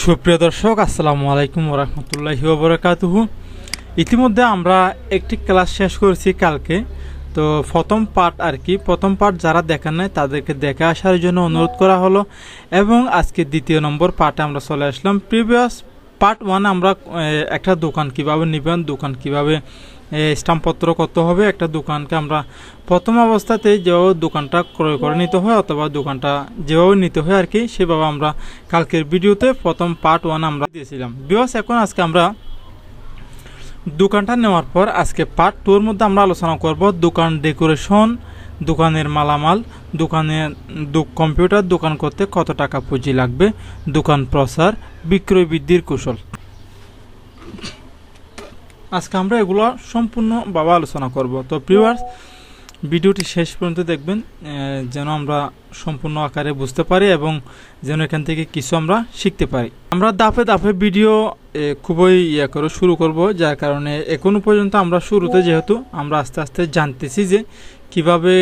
সুপ্রিয় দর্শক, আসসালামু আলাইকুম ওরহমতুল্লাহি ওবরাকাতুহু। ইতিমধ্যে আমরা একটি ক্লাস শেষ করেছি কালকে। তো প্রথম পার্ট যারা দেখেন নাই তাদেরকে দেখে আসার জন্য অনুরোধ করা হলো, এবং আজকে দ্বিতীয় নম্বর পার্টে আমরা চলে আসলাম। প্রিভিয়াস পার্ট 1 আমরা একটা দোকান কিভাবে নেবেন, দোকান কিভাবে স্টাম্পপত্র করতে হবে, একটা দোকানকে আমরা প্রথম অবস্থাতে যেভাবে দোকানটা ক্রয় করে নিতে হয় অথবা দোকানটা যেভাবে নিতে হয় আর কি, সেভাবে আমরা কালকের ভিডিওতে প্রথম পার্ট 1 আমরা দিয়েছিলাম। এখন আজকে আমরা দোকানটা নেওয়ার পর আজকে পার্ট 2 এর মধ্যে আমরা আলোচনা করব দোকান ডেকোরেশন, দোকানের মালামাল, কম্পিউটার দোকান করতে কত টাকা পুঁজি লাগবে, দোকান প্রসার, বিক্রয় বৃদ্ধির কৌশল। আজকে আমরা এগুলো সম্পূর্ণভাবে আলোচনা করব। তো ভিউয়ার্স, ভিডিওটি শেষ পর্যন্ত দেখবেন যেন আমরা সম্পূর্ণ আকারে বুঝতে পারি এবং যেন এখান থেকে কিছু আমরা শিখতে পারি। আমরা ধাপে ধাপে ভিডিও খুবই করে শুরু করব, যার কারণে এখনো পর্যন্ত আমরা শুরুতে যেহেতু আমরা আস্তে আস্তে জানতেছি যে কিভাবে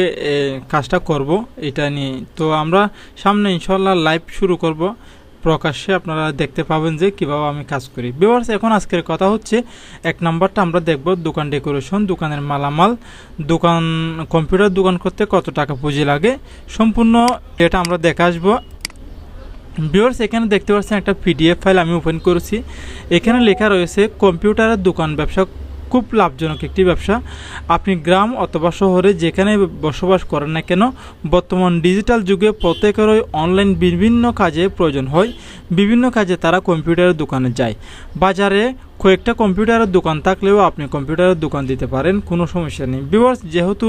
কাজটা করব এটা নিয়ে। তো আমরা সামনে ইনশাল্লাহ লাইভ শুরু করব, প্রকাশ্যে আপনারা দেখতে পাবেন যে কিভাবে আমি কাজ করি। ভিউয়ার্স, এখন আজকের কথা হচ্ছে 1 নাম্বারটা আমরা দেখব দোকান ডেকোরেশন, দোকানের মালামাল, কম্পিউটার দোকান করতে কত টাকা পুঁজি লাগে, সম্পূর্ণ এটা আমরা দেখে আসবো। ভিউয়ার্স, এখানে দেখতে পাচ্ছেন একটা পিডিএফ ফাইল আমি ওপেন করেছি। এখানে লেখা রয়েছে কম্পিউটারের দোকান ব্যবসা খুব লাভজনক একটি ব্যবসা। আপনি গ্রাম অথবা শহরে যেখানে বসবাস করেন না কেন, বর্তমান ডিজিটাল যুগে প্রত্যেকেরই অনলাইন বিভিন্ন কাজে প্রয়োজন হয়। বিভিন্ন কাজে তারা কম্পিউটারের দোকানে যায়। বাজারে কয়েকটা কম্পিউটারের দোকান থাকলেও আপনি কম্পিউটারের দোকান দিতে পারেন, কোনো সমস্যা নেই। ভিউয়ার্স, যেহেতু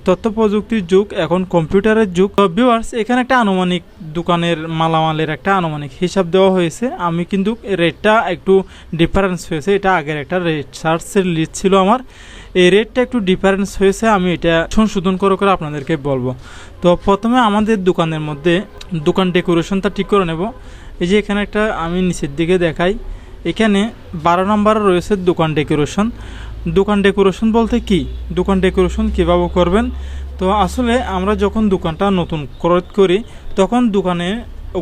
তথ্য প্রযুক্তির যুগ, এখন কম্পিউটারের যুগ। ভিউয়ার্স, এখানে একটা আনুমানিক দোকানের মালামালের একটা আনুমানিক হিসাব দেওয়া হয়েছে। আমি কিন্তু রেটটা একটু ডিফারেন্স হয়েছে, এটা আগের একটা রেট সার্চের লিস্ট ছিল আমার, এই রেটটা একটু ডিফারেন্স হয়েছে, আমি এটা সংশোধন করে আপনাদেরকে বলবো। তো প্রথমে আমাদের দোকানের মধ্যে দোকান ডেকোরেশনটা ঠিক করে নেব। এই যে এখানে একটা আমি নিচের দিকে দেখাই, এখানে 12 নম্বরে রয়েছে দোকান ডেকোরেশন। দোকান ডেকোরেশন বলতে কি, দোকান ডেকোরেশন কীভাবে করবেন। তো আসলে আমরা যখন দোকানটা নতুন ক্রয় করি তখন দোকানে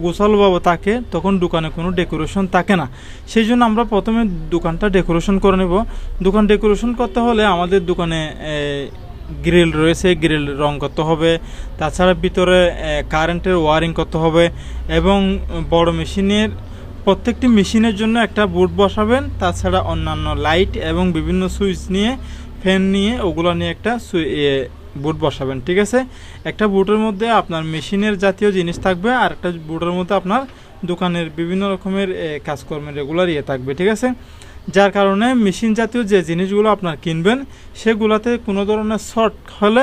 গোছালোভাবে থাকে, তখন দোকানে কোনো ডেকোরেশন থাকে না। সেই জন্য আমরা প্রথমে দোকানটা ডেকোরেশন করে নেব। দোকান ডেকোরেশন করতে হলে আমাদের দোকানে গ্রিল রয়েছে, গ্রিল রং করতে হবে, তাছাড়া ভিতরে কারেন্টের ওয়ারিং করতে হবে, এবং বড় মেশিনের প্রত্যেকটি মেশিনের জন্য একটা বোর্ড বসাবেন, তাছাড়া অন্যান্য লাইট এবং বিভিন্ন সুইচ নিয়ে, ফ্যান নিয়ে, ওগুলো নিয়ে একটা বোর্ড বসাবেন। ঠিক আছে, একটা বোর্ডের মধ্যে আপনার মেশিনের জাতীয় জিনিস থাকবে, আর একটা বোর্ডের মধ্যে আপনার দোকানের বিভিন্ন রকমের কাজকর্মের রেগুলার থাকবে। ঠিক আছে, যার কারণে মেশিন জাতীয় যে জিনিসগুলো আপনার কিনবেন সেগুলোতে কোনো ধরনের শর্ট হলে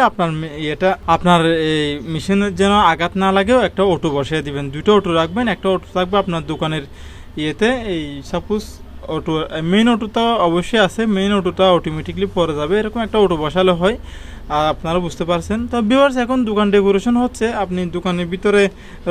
আপনার এই মেশিনের যেন আঘাত না লাগেও একটা অটো বসিয়ে দিবেন। 2টো অটো রাখবেন, একটা অটো থাকবে আপনার দোকানের এই সাপোজ অটো, মেইন অটোটা অবশ্যই আছে, মেইন অটোটা অটোমেটিকলি পরে যাবে, এরকম একটা অটো বসালে হয়। আর আপনারা বুঝতে পারছেন। তো ভিউয়ার্স, এখন দোকান ডেকোরেশন হচ্ছে, আপনি দোকানের ভিতরে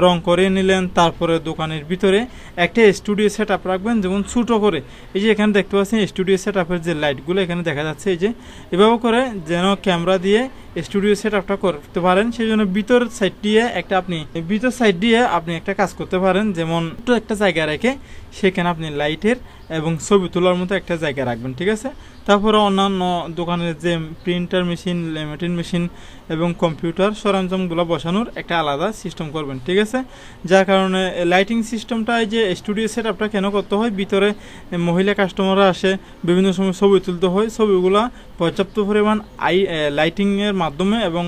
রং করে নিলেন, তারপরে দোকানের ভিতরে একটা স্টুডিও সেট আপ রাখবেন, যেমন ছোটো করে। এই যে এখানে দেখতে পাচ্ছেন স্টুডিও সেট আপের যে লাইটগুলো এখানে দেখা যাচ্ছে, এই যে এভাবে করে যেন ক্যামেরা দিয়ে স্টুডিও সেট আপটা করতে পারেন। সেই জন্য ভিতর সাইড দিয়ে আপনি একটা কাজ করতে পারেন, যেমন একটা জায়গা রেখে সেখানে আপনি লাইটের এবং ছবি তোলার মতো একটা জায়গা রাখবেন। ঠিক আছে, তারপরে অন্যান্য দোকানের যে প্রিন্টার মেশিন, ল্যামিনেটিং মেশিন এবং কম্পিউটার সরঞ্জামগুলো বসানোর একটা আলাদা সিস্টেম করবেন। ঠিক আছে, যার কারণে লাইটিং সিস্টেমটা, এই যে স্টুডিও সেট আপটা কেন করতে হয়, ভিতরে মহিলা কাস্টমাররা আসে, বিভিন্ন সময় ছবি তুলতে হয়, ছবিগুলো পর্যাপ্ত পরিমাণ লাইটিংয়ের মাধ্যমে এবং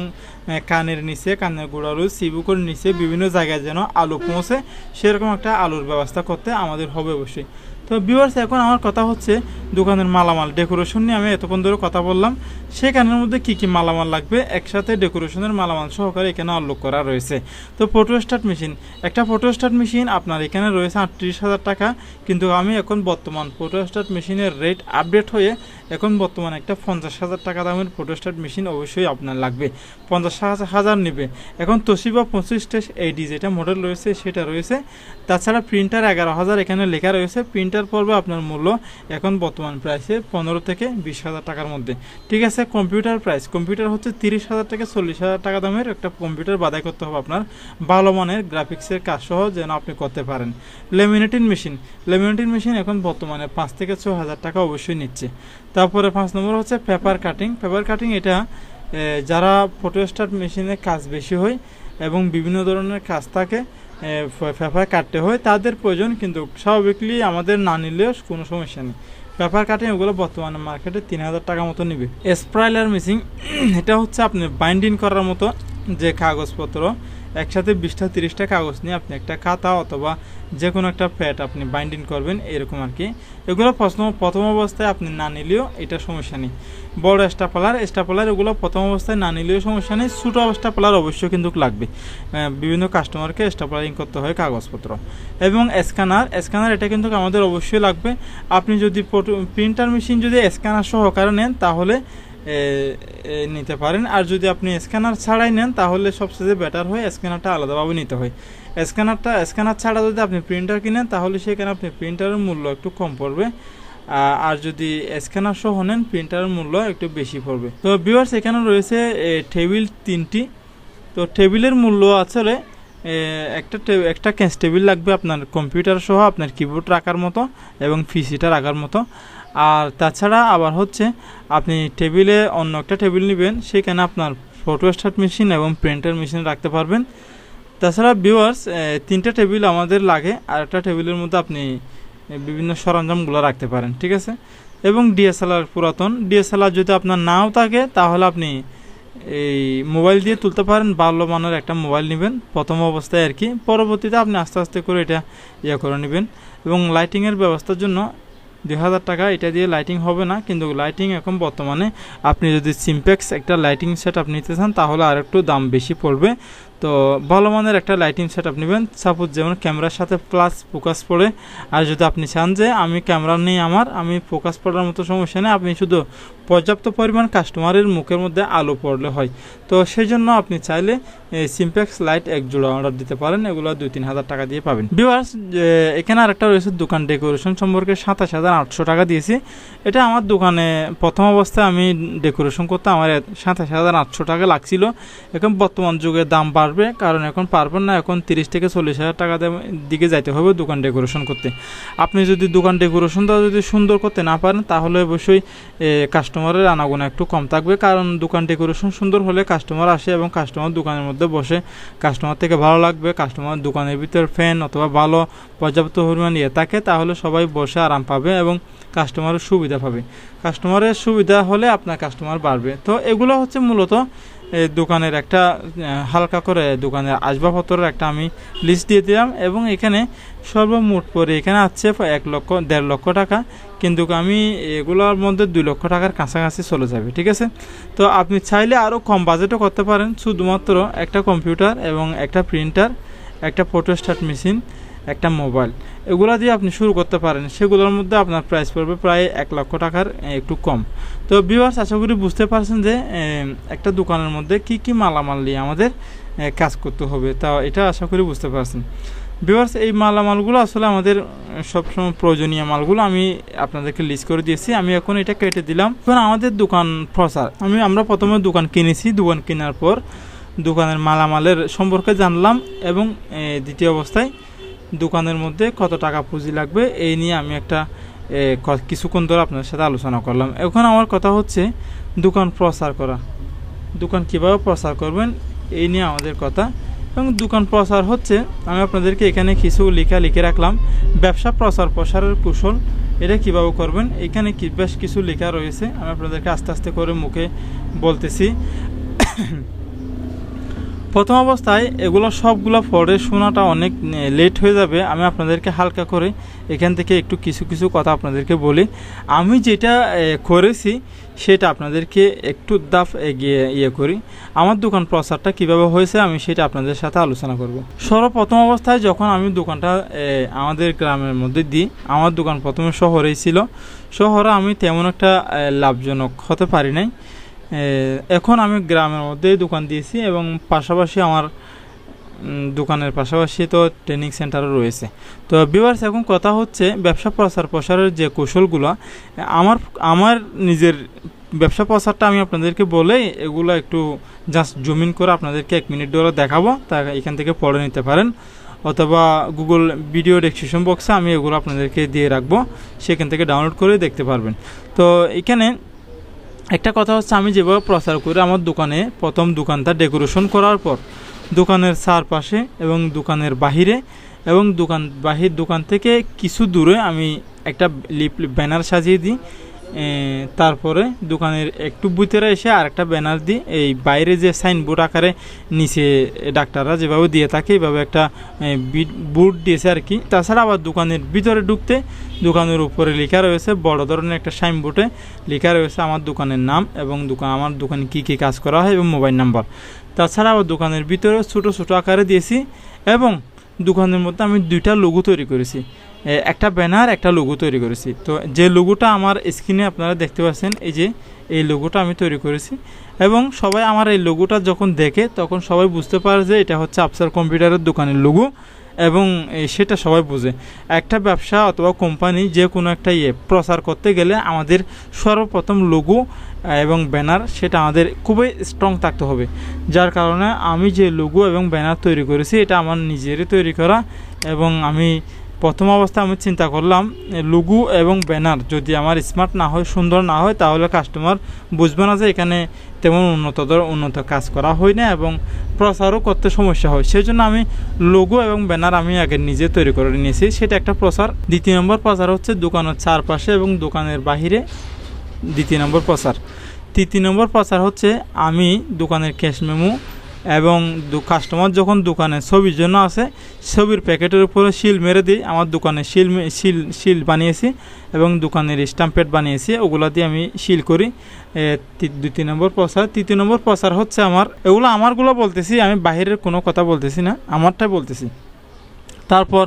কানের নিচে, কানের গোড়ার সিবুকের নিচে বিভিন্ন জায়গায় যেন আলো পৌঁছে, সেরকম একটা আলোর ব্যবস্থা করতে আমাদের হবে অবশ্যই। তো ভিউয়ার্স, এখন আমার কথা হচ্ছে দোকানের মালামাল ডেকোরেশন নিয়ে আমি এতক্ষণ ধরে কথা বললাম। সেখানের মধ্যে কি কি মালামাল লাগবে একসাথে ডেকোরেশনের মালামাল সহকারে এখানে উল্লেখ করা রয়েছে। তো ফটোস্ট্যাট মেশিন, একটা ফটোস্ট্যাট মেশিন আপনার এখানে রয়েছে 38,000 টাকা, কিন্তু আমি এখন বর্তমান ফটোস্ট্যাট মেশিনের রেট আপডেট হয়ে এখন বর্তমানে একটা 50,000 টাকা দামের ফটোস্ট্যাট মেশিন অবশ্যই আপনার লাগবে, 50,000 নেবে। এখন তোশিবা 25 AD যেটা মডেল রয়েছে সেটা রয়েছে। তাছাড়া প্রিন্টার 11,000 এখানে লেখা রয়েছে। প্রিন্টার পড়বে আপনার মূল্য এখন বর্তমান প্রাইসে 15 থেকে 20,000 টাকার মধ্যে। ঠিক আছে, কম্পিউটার প্রাইস, কম্পিউটার হচ্ছে 30,000 থেকে 40,000 টাকা দামের একটা কম্পিউটার বাছাই করতে হবে আপনার, ভালো মানের গ্রাফিক্সের কাজ সহ যেন আপনি করতে পারেন। লেমিনেটিং মেশিন এখন বর্তমানে 5 থেকে 6,000 টাকা অবশ্যই নিচ্ছে। তারপরে 5 নম্বর হচ্ছে পেপার কাটিং। এটা যারা ফটোস্ট্যাট মেশিনে কাজ বেশি হয় এবং বিভিন্ন ধরনের কাজ থাকে, পেপার কাটতে হয়, তাদের প্রয়োজন, কিন্তু স্বাভাবিকলি আমাদের না নিলেও কোনো সমস্যা নেই। পেপার কাটিং ওগুলো বর্তমানে মার্কেটে 3,000 টাকা মতো নেবে। স্প্রাইলার মেশিন, এটা হচ্ছে আপনি বাইন্ডিং করার মতো যে কাগজপত্র, একসাথে 20টা 30টা কাগজ নিয়ে আপনি একটা খাতা অথবা যে কোনো একটা প্যাড আপনি বাইন্ডিং করবেন, এরকম আর কি। এগুলো প্রথম অবস্থায় আপনি না নিলেও এটা সমস্যা নেই। বড় স্টাপলার এগুলো প্রথম অবস্থায় না নিলেও সমস্যা নেই। ছোটো স্টাপলার অবশ্যই কিন্তু লাগবে, বিভিন্ন কাস্টমারকে স্টাপলারিং করতে হয় কাগজপত্র। এবং স্ক্যানার এটা কিন্তু আমাদের অবশ্যই লাগবে। আপনি যদি প্রিন্টার মেশিন যদি স্ক্যানার সহকারে নেন তাহলে নিতে পারেন, আর যদি আপনি স্ক্যানার ছাড়াই নেন তাহলে সবচেয়ে বেটার হয় স্ক্যানারটা আলাদাভাবে নিতে হয়। স্ক্যানার ছাড়া যদি আপনি প্রিন্টার কিনেন তাহলে সেখানে আপনি প্রিন্টারের মূল্য একটু কম পড়বে, আর যদি স্ক্যানার সহ নেন প্রিন্টারের মূল্য একটু বেশি পড়বে। তো ভিউয়ার্স, এখানে রয়েছে টেবিল 3টি। তো টেবিলের মূল্য আসলে একটা ক্যাশ টেবিল লাগবে আপনার কম্পিউটার সহ, আপনার কিবোর্ড রাখার মতো এবং পিসিটা রাখার মতো। আর তাছাড়া আবার হচ্ছে আপনি টেবিলে অন্য একটা টেবিল নেবেন, সেখানে আপনার ফটোস্ট্যাট মেশিন এবং প্রিন্টার মেশিন রাখতে পারবেন। তাছাড়া ভিউয়ার্স, 3টা টেবিল আমাদের লাগে, আর একটা টেবিলের মধ্যে আপনি বিভিন্ন সরঞ্জামগুলো রাখতে পারেন। ঠিক আছে, এবং পুরাতন ডিএসএলআর যদি আপনার নাও থাকে তাহলে আপনি এই মোবাইল দিয়ে তুলতে পারেন। ভালো মানের একটা মোবাইল নেবেন প্রথম অবস্থায় আর কি, পরবর্তীতে আপনি আস্তে আস্তে করে এটা করে নেবেন। এবং লাইটিংয়ের ব্যবস্থার জন্য 2,000 টাকা, এটা দিয়ে লাইটিং হবে না, কিন্তু লাইটিং এখন বর্তমানে আপনি যদি সিম্পেক্স একটা লাইটিং সেট আপ নিতে চান তাহলে আর একটু দাম বেশি পড়বে। তো ভালো মানের একটা লাইটিং সেট আপ নেবেন, সাপোজ যেমন ক্যামেরার সাথে প্লাস ফোকাস পড়ে। আর যদি আপনি চান যে আমি ক্যামেরা নেই, আমি ফোকাস পড়ার মতো সমস্যা নেই, আপনি শুধু পর্যাপ্ত পরিমাণ কাস্টমারের মুখের মধ্যে আলো পড়লে হয়, তো সেই জন্য আপনি চাইলে সিম্পেক্স লাইট 1 জোড়া অর্ডার দিতে পারেন। এগুলো 2-3 হাজার টাকা দিয়ে পাবেন। ভিউয়ার্স, এখানে আরেকটা রয়েছে দোকান ডেকোরেশন সম্পর্কে 27,800 টাকা দিয়েছি। এটা আমার দোকানে প্রথম অবস্থায় আমি ডেকোরেশন করতে আমার 27,800 টাকা লাগছিল। এখন বর্তমান যুগে দাম বাড়বে, কারণ এখন পারবেন না, এখন 30 থেকে 40,000 টাকা দিকে যাইতে হবে দোকান ডেকোরেশন করতে। আপনি যদি দোকান ডেকোরেশনটা যদি সুন্দর করতে না পারেন তাহলে অবশ্যই কাস্টমারের আনাগোনা একটু কম থাকবে, কারণ দোকান ডেকোরেশন সুন্দর হলে কাস্টমার আসে এবং কাস্টমার দোকানের মধ্যে বসে, কাস্টমার থেকে ভালো লাগবে। কাস্টমার দোকানের ভিতর ফ্যান অথবা ভালো পর্যাপ্ত পরিমাণ থাকে, তাহলে সবাই বসে আরাম পাবে এবং কাস্টমারের সুবিধা পাবে। কাস্টমারের সুবিধা হলে আপনার কাস্টমার বাড়বে। তো এগুলো হচ্ছে মূলত দোকানের একটা হালকা করে দোকানের আসবাবপত্রের একটা আমি লিস্ট দিয়ে দিলাম, এবং এখানে সর্বমোট পরে এখানে আছে 1,00,000-1.5 লক্ষ টাকা, কিন্তু আমি এগুলোর মধ্যে 2 লক্ষ টাকার কাছাকাছি চলে যাবে। ঠিক আছে, তো আপনি চাইলে আরও কম বাজেটও করতে পারেন, শুধুমাত্র একটা কম্পিউটার এবং একটা প্রিন্টার, একটা ফটোস্ট্যাট মেশিন, একটা মোবাইল, এগুলো দিয়ে আপনি শুরু করতে পারেন। সেগুলোর মধ্যে আপনার প্রাইস পড়বে প্রায় 1 লক্ষ টাকার একটু কম। তো ভিউয়ার্স, আশা করি বুঝতে পারছেন যে একটা দোকানের মধ্যে কি কি মালামাল নিয়ে আমাদের কাজ করতে হবে, তা এটা আশা করি বুঝতে পারছেন। ভিউয়ার্স, এই মালামালগুলো আসলে আমাদের সবসময় প্রয়োজনীয় মালগুলো আমি আপনাদেরকে লিস্ট করে দিয়েছি। আমি এখন এটা কেটে দিলাম। এখন আমাদের দোকান প্রচার, আমরা প্রথমে দোকান কিনেছি, দোকান কেনার পর দোকানের মালামালের সম্পর্কে জানলাম, এবং দ্বিতীয় অবস্থায় দোকানের মধ্যে কত টাকা পুঁজি লাগবে এই নিয়ে আমি একটা কিছুক্ষণ ধরে আপনার সাথে আলোচনা করলাম। এখন আমার কথা হচ্ছে দোকান প্রচার করা, দোকান কীভাবে প্রচার করবেন এই নিয়ে আমাদের কথা। এবং দোকান প্রচার হচ্ছে, আমি আপনাদেরকে এখানে কিছু লিখে রাখলাম, ব্যবসা প্রচার প্রসারের কৌশল, এটা কিভাবে করবেন। এখানে বেশ কিছু লেখা রয়েছে, আমি আপনাদেরকে আস্তে আস্তে করে মুখে বলতেছি। প্রথম অবস্থায় এগুলো সবগুলো পড়ে শোনাটা অনেক লেট হয়ে যাবে। আমি আপনাদেরকে হালকা করে এখান থেকে একটু কিছু কিছু কথা আপনাদেরকে বলি। আমি যেটা করেছি সেটা আপনাদেরকে একটু দাফ এগিয়ে করি। আমার দোকান প্রচারটা কিভাবে হয়েছে আমি সেটা আপনাদের সাথে আলোচনা করব। সর্বপ্রথম অবস্থায় যখন আমি দোকানটা আমাদের গ্রামের মধ্যে দিই, আমার দোকান প্রথমে শহরেই ছিল। শহরে আমি তেমন একটা লাভজনক হতে পারি নাই। এখন আমি গ্রামের মধ্যেই দোকান দিয়েছি এবং পাশাপাশি আমার দোকানের পাশাপাশি তো ট্রেনিং সেন্টারও রয়েছে। তো ভিউয়ার্স, এখন কথা হচ্ছে ব্যবসা প্রসারের যে কৌশলগুলো, আমার নিজের ব্যবসা প্রচারটা আমি আপনাদেরকে বলে এগুলো একটু জাস্ট জুমিন করে আপনাদেরকে 1 মিনিট ধরে দেখাবো। তা এখান থেকে পড়ে নিতে পারেন, অথবা গুগল ভিডিও ডেসক্রিপশন বক্সে আমি এগুলো আপনাদেরকে দিয়ে রাখবো, সেখান থেকে ডাউনলোড করে দেখতে পারবেন। তো এখানে একটা কথা হচ্ছে, আমি যেভাবে প্রচার করি আমার দোকানে, প্রথম দোকানটা ডেকোরেশন করার পর দোকানের চারপাশে এবং দোকানের বাহিরে এবং দোকান থেকে কিছু দূরে আমি একটা ব্যানার সাজিয়ে দিই। তারপরে দোকানের একটু ভিতরে এসে আরেকটা ব্যানার দিই। এই বাইরে যে সাইনবোর্ড আকারে নিচে ডাক্তাররা যেভাবে দিয়ে থাকে এইভাবে একটা বোর্ড দিয়েছে আর কি। তাছাড়া আবার দোকানের ভিতরে ঢুকতে দোকানের উপরে লেখা রয়েছে, বড় ধরনের একটা সাইনবোর্ডে লেখা রয়েছে আমার দোকানের নাম এবং আমার দোকানে কী কী কাজ করা হয় এবং মোবাইল নাম্বার। তাছাড়া আবার দোকানের ভিতরে ছোটো ছোটো আকারে দিয়েছি এবং দোকানের মধ্যে আমি 2টা লোগো তৈরি করেছি, একটা ব্যানার একটা লোগো তৈরি করেছি। তো যে লোগোটা আমার স্ক্রিনে আপনারা দেখতে পাচ্ছেন, এই লোগোটা আমি তৈরি করেছি এবং সবাই আমার এই লোগোটা যখন দেখে তখন সবাই বুঝতে পারে যে এটা হচ্ছে আফসার কম্পিউটারের দোকানের লোগো এবং সেটা সবাই বুঝে। একটা ব্যবসা অথবা কোম্পানি যে কোনো একটা প্রচার করতে গেলে আমাদের সর্বপ্রথম লোগো এবং ব্যানার সেটা আমাদের খুবই স্ট্রং থাকতে হবে। যার কারণে আমি যে লোগো এবং ব্যানার তৈরি করেছি এটা আমার নিজেরই তৈরি করা এবং আমি প্রথম অবস্থায় আমি চিন্তা করলাম লোগো এবং ব্যানার যদি আমার স্মার্ট না হয়, সুন্দর না হয়, তাহলে কাস্টমার বুঝবে না যে এখানে তেমন উন্নত কাজ করা হয় না এবং প্রচারও করতে সমস্যা হয়। সেই জন্য আমি লোগো এবং ব্যানার আমি আগে নিজে তৈরি করে নিয়েছি, সেটা একটা প্রচার। দ্বিতীয় নম্বর প্রচার হচ্ছে দোকানের চারপাশে এবং দোকানের বাহিরে, দ্বিতীয় নম্বর প্রচার। তৃতীয় নম্বর প্রচার হচ্ছে আমি দোকানের ক্যাশ মেমো এবং কাস্টমার যখন দোকানে ছবির জন্য আসে, ছবির প্যাকেটের উপরে সিল মেরে দিই। আমার দোকানে সিল বানিয়েছি এবং দোকানের স্ট্যাম্পেড বানিয়েছি, ওগুলা দিয়ে আমি সিল করি। দ্বিতীয় নম্বর প্রচার। তৃতীয় নম্বর প্রচার হচ্ছে আমারগুলো বলতেছি, আমি বাহিরের কোনো কথা বলতেছি না, আমারটাই বলতেছি। তারপর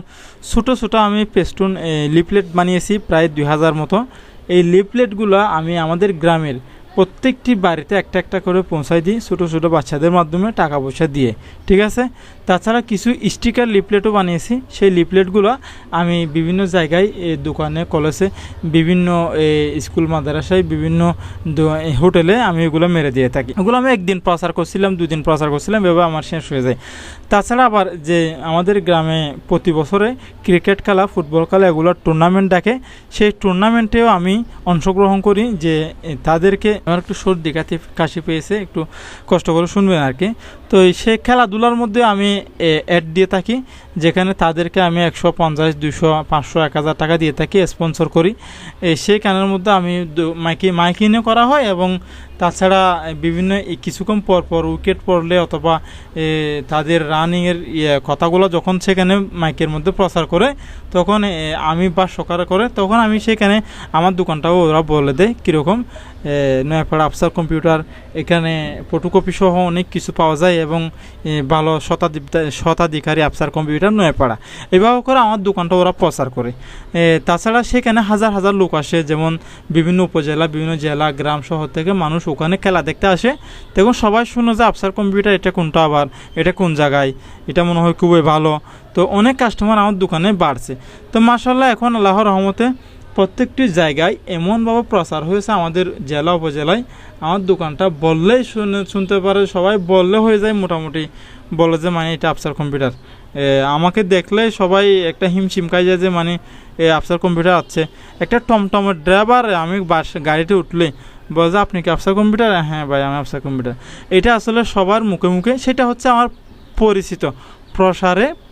ছোটো ছোটো আমি পেস্টুন লিফলেট বানিয়েছি প্রায় 2000 মতো। এই লিফলেটগুলো আমি আমাদের গ্রামের প্রত্যেকটি বাড়িতে একটা একটা করে পৌঁছাই দিই ছোটো ছোটো বাচ্চাদের মাধ্যমে টাকা পয়সা দিয়ে, ঠিক আছে। তাছাড়া কিছু স্টিকার লিফলেটও বানিয়েছি। সেই লিফলেটগুলো আমি বিভিন্ন জায়গায় দোকানে, কলেজে, বিভিন্ন স্কুল মাদ্রাসায়, বিভিন্ন হোটেলে আমি এগুলো মেরে দিয়ে থাকি। এগুলো আমি 1 দিন প্রচার করছিলাম, 2 দিন প্রচার করছিলাম, এভাবে আমার শেষ হয়ে যায়। তাছাড়া আবার যে আমাদের গ্রামে প্রতি বছরে ক্রিকেট খেলা, ফুটবল খেলা এগুলোর টুর্নামেন্ট ডাকে, সেই টুর্নামেন্টেও আমি অংশগ্রহণ করি। যে তাদেরকে, আমার একটু সর্দি কাশি পেয়েছে, একটু কষ্ট করে শুনবেন আর কি। তো সেই খেলাধুলার মধ্যে আমি অ্যাড দিয়ে থাকি, যেখানে তাদেরকে আমি 150, 200, 500, 1000 টাকা দিয়ে থাকি, স্পন্সর করি। সেই কানের মধ্যে আমি মাইকিংও করা হয় এবং তাছাড়া বিভিন্ন কিছুক্ষণ পর উইকেট পড়লে অথবা তাদের রানিংয়ের কথাগুলো যখন সেখানে মাইকের মধ্যে প্রচার করে তখন আমি বা সকালে করে তখন আমি সেখানে আমার দোকানটাও ওরা বলে দেয় কীরকম নয়াপাড়া আফসার কম্পিউটার, এখানে ফটোকপি সহ অনেক কিছু পাওয়া যায় এবং ভালো শতাধিকারী আফসার কম্পিউটার নয়াপাড়া, এভাবে করে আমার দোকানটা ওরা প্রচার করে। তাছাড়া সেখানে হাজার হাজার লোক আসে, যেমন বিভিন্ন উপজেলা, বিভিন্ন জেলা, গ্রাম, শহর থেকে মানুষ ওখানে খেলা দেখতে আসে। তখন সবাই শুনে যে আফসার কম্পিউটার এটা কোনটা, আবার এটা কোন জায়গায়, এটা মনে হয় খুবই ভালো। তো অনেক কাস্টমার আমার দোকানে বাড়ছে। তো মাশাআল্লাহ এখন আল্লাহর রহমতে প্রত্যেকটি জায়গায় এমনভাবে প্রচার হয়েছে আমাদের জেলা উপজেলায়, আমার দোকানটা বললেই শুনতে পারে, সবাই বললে হয়ে যায়, মোটামুটি বলে যে মানে এটা আফসার কম্পিউটার। আমাকে দেখলে সবাই একটা হিমশিমকাই যায় যে মানে আফসার কম্পিউটার আছে। একটা টমটমের ড্রাইভার আমি গাড়িতে উঠলে বলে যে আপনি কি আফসার কম্পিউটার? হ্যাঁ ভাই, আমি আফসার কম্পিউটার। এটা আসলে সবার মুখে মুখে, সেটা হচ্ছে আমার পরিচিত,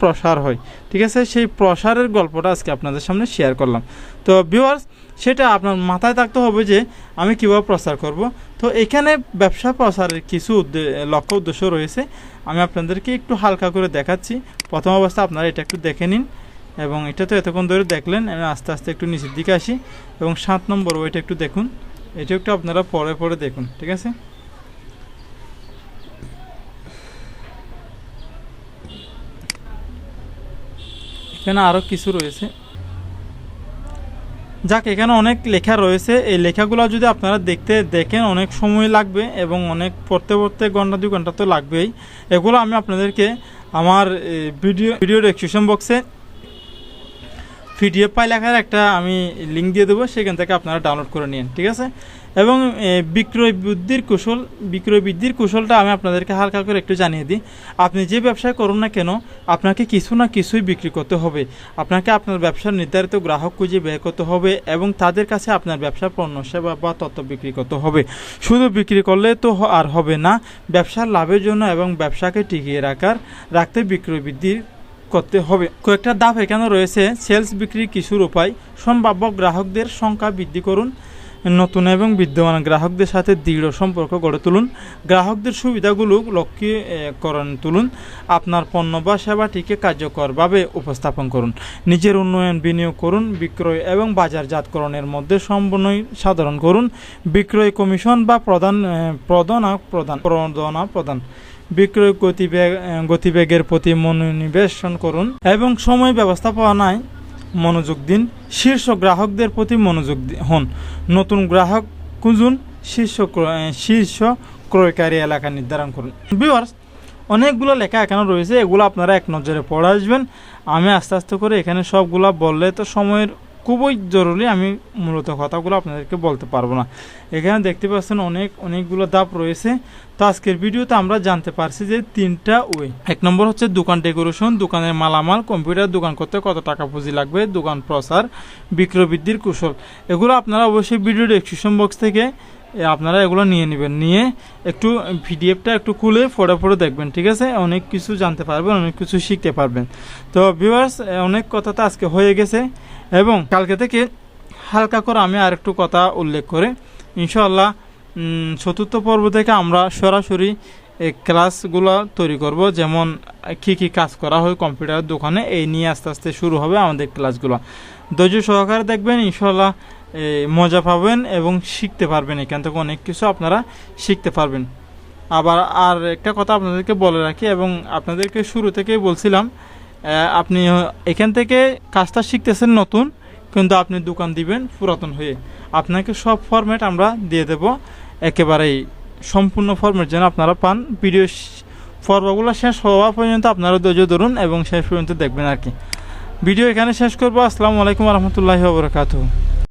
প্রসার হয়, ঠিক আছে। সেই প্রসারের গল্পটা আজকে আপনাদের সামনে শেয়ার করলাম। তো ভিউয়ার্স, সেটা আপনার মাথায় থাকতে হবে যে আমি কীভাবে প্রচার করব। তো এখানে ব্যবসা প্রচারের কিছু লক্ষ্য উদ্দেশ্য রয়েছে। আমি আপনাদেরকে একটু হালকা করে দেখাচ্ছি। প্রথম অবস্থা আপনারা এটা একটু দেখে নিন, এবং এটা তো এতক্ষণ ধরে দেখলেন। আমি আস্তে আস্তে একটু নিচের দিকে আসি, এবং 7 নম্বর ওইটা একটু দেখুন। এটা একটু আপনারা পরে পরে দেখুন, ঠিক আছে? এখানে আরও কিছু রয়েছে, যাক এখানে অনেক লেখা রয়েছে। এই লেখাগুলো যদি আপনারা দেখেন অনেক সময় লাগবে, এবং অনেক পড়তে ঘন্টা 2 ঘন্টা তো লাগবেই। এগুলো আমি আপনাদেরকে আমার ভিডিও ডেসক্রিপশন বক্সে PDF ফাইল লেখার একটা আমি লিঙ্ক দিয়ে দেবো, সেখান থেকে আপনারা ডাউনলোড করে নিন, ঠিক আছে? এবং বিক্রয় বৃদ্ধির কৌশলটা আমি আপনাদেরকে হালকা করে একটু জানিয়ে দিই। আপনি যে ব্যবসায় করুন না কেন, আপনাকে কিছু না কিছুই বিক্রি করতে হবে। আপনাকে আপনার ব্যবসার নির্ধারিত গ্রাহক খুঁজে বের করতে হবে, এবং তাদের কাছে আপনার ব্যবসার পণ্য সেবা বা তথ্য বিক্রি করতে হবে। শুধু বিক্রি করলে তো আর হবে না। ব্যবসার লাভের জন্য এবং ব্যবসাকে টিকিয়ে রাখতে বিক্রয় বৃদ্ধির করতে হবে। কয়েকটা ধাপ এখানে রয়েছে। সেলস বিক্রির কিছুর উপায়: সম্ভাব্য গ্রাহকদের সংখ্যা বৃদ্ধি করুন, নতুন এবং বিদ্যমান গ্রাহকদের সাথে দৃঢ় সম্পর্ক গড়ে তুলুন, গ্রাহকদের সুবিধাগুলো লক্ষ্যীকরণ তুলুন, আপনার পণ্য বা সেবাটিকে কার্যকরভাবে উপস্থাপন করুন, নিজের উন্নয়ন বিনিয়োগ করুন, বিক্রয় এবং বাজারজাতকরণের মধ্যে সমন্বয় সাধারণ করুন, বিক্রয় কমিশন বা প্রদান বিক্রয় গতিবেগের প্রতি মনোনিবেশ করুন, এবং সময় ব্যবস্থাপনায় মনোযোগ দিন। শীর্ষ গ্রাহকদের প্রতি মনোযোগ হন, নতুন গ্রাহক খুঁজুন, শীর্ষ ক্রয়কারী এলাকা নির্ধারণ করুন। ভিউয়ার্স, অনেকগুলো লেখা এখানে রয়েছে, এগুলো আপনারা এক নজরে পড়ে আসবেন। আমি আস্তে আস্তে করে এখানে সবগুলা বললে তো সময়ের খুবই জরুরি, আমি মূলত কথাগুলো আপনাদেরকে বলতে পারবো না। এখানে দেখতে পাচ্ছেন অনেকগুলো ধাপ রয়েছে। তো আজকের ভিডিওতে আমরা জানতে পারছি যে 3টা ওয়ে। 1 নম্বর হচ্ছে দোকান ডেকোরেশন, দোকানের মালামাল, কম্পিউটার দোকান করতে কত টাকা পুঁজি লাগবে, দোকান প্রচার, বিক্রয় বৃদ্ধির কৌশল। এগুলো আপনারা অবশ্যই ভিডিও ডেসক্রিপশন বক্স থেকে আপনারা এগুলো নিয়ে নেবেন, নিয়ে একটু PDFটা একটু খুলে পড়ে দেখবেন, ঠিক আছে? অনেক কিছু জানতে পারবেন, অনেক কিছু শিখতে পারবেন। তো ভিউয়ার্স, অনেক কথা তো আজকে হয়ে গেছে, এবং কালকে থেকে হালকা করে আমি আরেকটু কথা উল্লেখ করে ইনশাআল্লাহ 4র্থ পর্ব থেকে আমরা সরাসরি এই ক্লাসগুলো তৈরি করব, যেমন কি কাজ করা হয় কম্পিউটার দোকানে, এই নিয়ে আস্তে আস্তে শুরু হবে আমাদের ক্লাসগুলো। ধৈর্য সহকারে দেখবেন, ইনশাআল্লাহ মজা পাবেন এবং শিখতে পারবেন। এখান থেকে অনেক কিছু আপনারা শিখতে পারবেন। আবার আর একটা কথা আপনাদেরকে বলে রাখি, এবং আপনাদেরকে শুরু থেকেই বলছিলাম, আপনি এখান থেকে কাজটা শিখতেছেন নতুন, কিন্তু আপনি দোকান দিবেন পুরাতন হয়ে। আপনাকে সব ফরম্যাট আমরা দিয়ে দেব, একেবারেই সম্পূর্ণ ফরম্যাট যেন আপনারা পান। ভিডিও পর্বগুলো শেষ হওয়া পর্যন্ত আপনারা ধৈর্য ধরুন এবং শেষ পর্যন্ত দেখবেন আর কি। ভিডিও এখানে শেষ করবো। আসসালামু আলাইকুম ওয়া রাহমাতুল্লাহি ওয়া বারাকাতুহু।